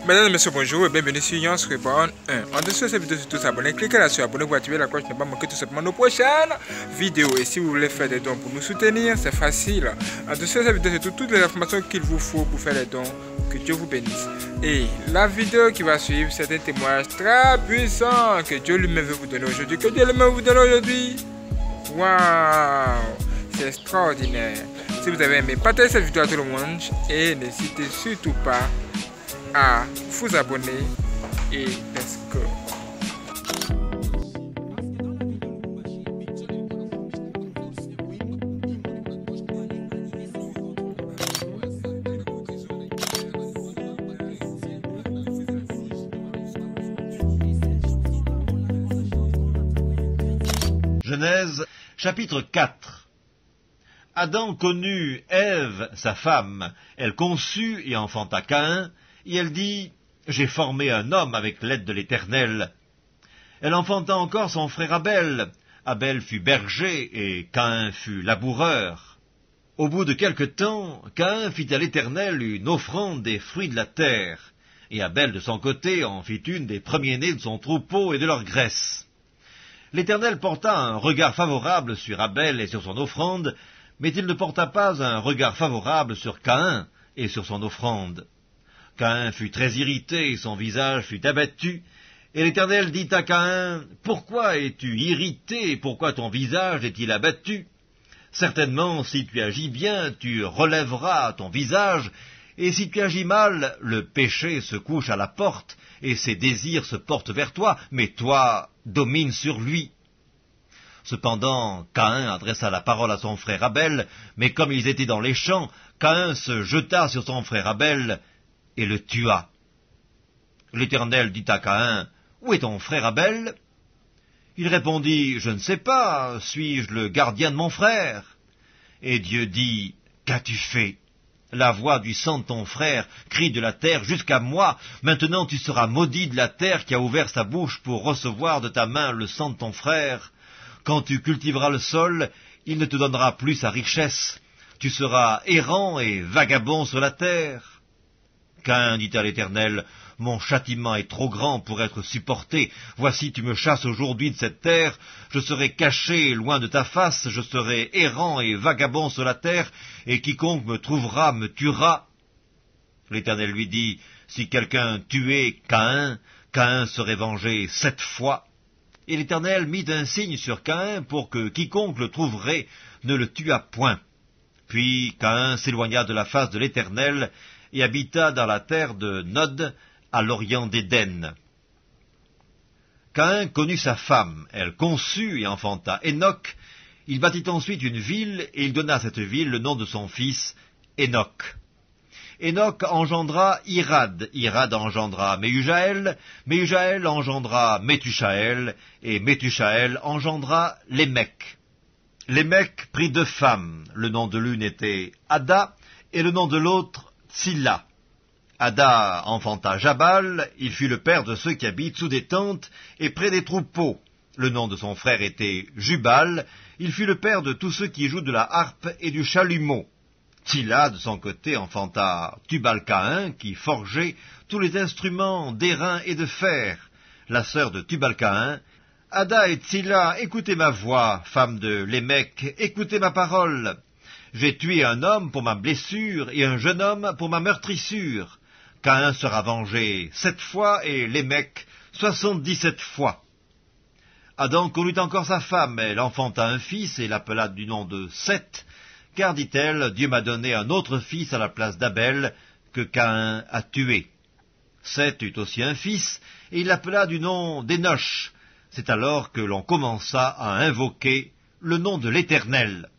Mesdames et messieurs, bonjour et bienvenue sur Yance Reborn 1. En dessous de cette vidéo, surtout s'abonner, cliquez là sur abonner pour activer la cloche, ne pas manquer tout simplement nos prochaines vidéos. Et si vous voulez faire des dons pour nous soutenir, c'est facile. En dessous de cette vidéo, c'est toutes les informations qu'il vous faut pour faire les dons. Que Dieu vous bénisse. Et la vidéo qui va suivre, c'est un témoignage très puissant que Dieu lui-même veut vous donner aujourd'hui. Que Dieu lui-même vous donne aujourd'hui. Waouh! C'est extraordinaire. Si vous avez aimé, partagez cette vidéo à tout le monde et n'hésitez surtout pas à vous abonner et let's go. Genèse, chapitre 4. Adam connut Ève, sa femme. Elle conçut et enfanta Caïn, et elle dit, « J'ai formé un homme avec l'aide de l'Éternel. » Elle enfanta encore son frère Abel. Abel fut berger, et Caïn fut laboureur. Au bout de quelque temps, Caïn fit à l'Éternel une offrande des fruits de la terre, et Abel de son côté en fit une des premiers-nés de son troupeau et de leur graisse. L'Éternel porta un regard favorable sur Abel et sur son offrande, mais il ne porta pas un regard favorable sur Caïn et sur son offrande. Caïn fut très irrité, et son visage fut abattu, et l'Éternel dit à Caïn, « Pourquoi es-tu irrité, et pourquoi ton visage est-il abattu? Certainement, si tu agis bien, tu relèveras ton visage, et si tu agis mal, le péché se couche à la porte, et ses désirs se portent vers toi, mais toi, domine sur lui. » Cependant, Caïn adressa la parole à son frère Abel, mais comme ils étaient dans les champs, Caïn se jeta sur son frère Abel et le tua. L'Éternel dit à Caïn, « Où est ton frère Abel ?» Il répondit, « Je ne sais pas, suis-je le gardien de mon frère ?» Et Dieu dit, « Qu'as-tu fait ? La voix du sang de ton frère crie de la terre jusqu'à moi. Maintenant tu seras maudit de la terre qui a ouvert sa bouche pour recevoir de ta main le sang de ton frère. Quand tu cultiveras le sol, il ne te donnera plus sa richesse. Tu seras errant et vagabond sur la terre. » Caïn dit à l'Éternel, « Mon châtiment est trop grand pour être supporté. Voici, tu me chasses aujourd'hui de cette terre. Je serai caché loin de ta face. Je serai errant et vagabond sur la terre, et quiconque me trouvera me tuera. » L'Éternel lui dit, « Si quelqu'un tuait Caïn, Caïn serait vengé 7 fois. » Et l'Éternel mit un signe sur Caïn pour que quiconque le trouverait ne le tuât point. Puis Caïn s'éloigna de la face de l'Éternel et habita dans la terre de Nod, à l'orient d'Éden. Caïn connut sa femme, elle conçut et enfanta Hénoc. Il bâtit ensuite une ville, et il donna à cette ville le nom de son fils, Hénoc. Hénoc engendra Irad, Irad engendra Méhujaël, Méhujaël engendra Métushaël, et Métushaël engendra Lémec. Lémec prit 2 femmes, le nom de l'une était Ada, et le nom de l'autre Tsilla. Ada enfanta Jabal, il fut le père de ceux qui habitent sous des tentes et près des troupeaux. Le nom de son frère était Jubal, il fut le père de tous ceux qui jouent de la harpe et du chalumeau. Tsilla, de son côté, enfanta Tubal-Caïn, qui forgeait tous les instruments d'airain et de fer. La sœur de Tubal-Caïn, « Ada et Tsilla, écoutez ma voix, femme de Lémec, écoutez ma parole. J'ai tué un homme pour ma blessure et un jeune homme pour ma meurtrissure. Caïn sera vengé 7 fois et Lémec 77 fois. » Adam connut encore sa femme, elle enfanta un fils et l'appela du nom de Seth, car, dit-elle, Dieu m'a donné un autre fils à la place d'Abel, que Caïn a tué. Seth eut aussi un fils, et il l'appela du nom d'Énoch. C'est alors que l'on commença à invoquer le nom de l'Éternel.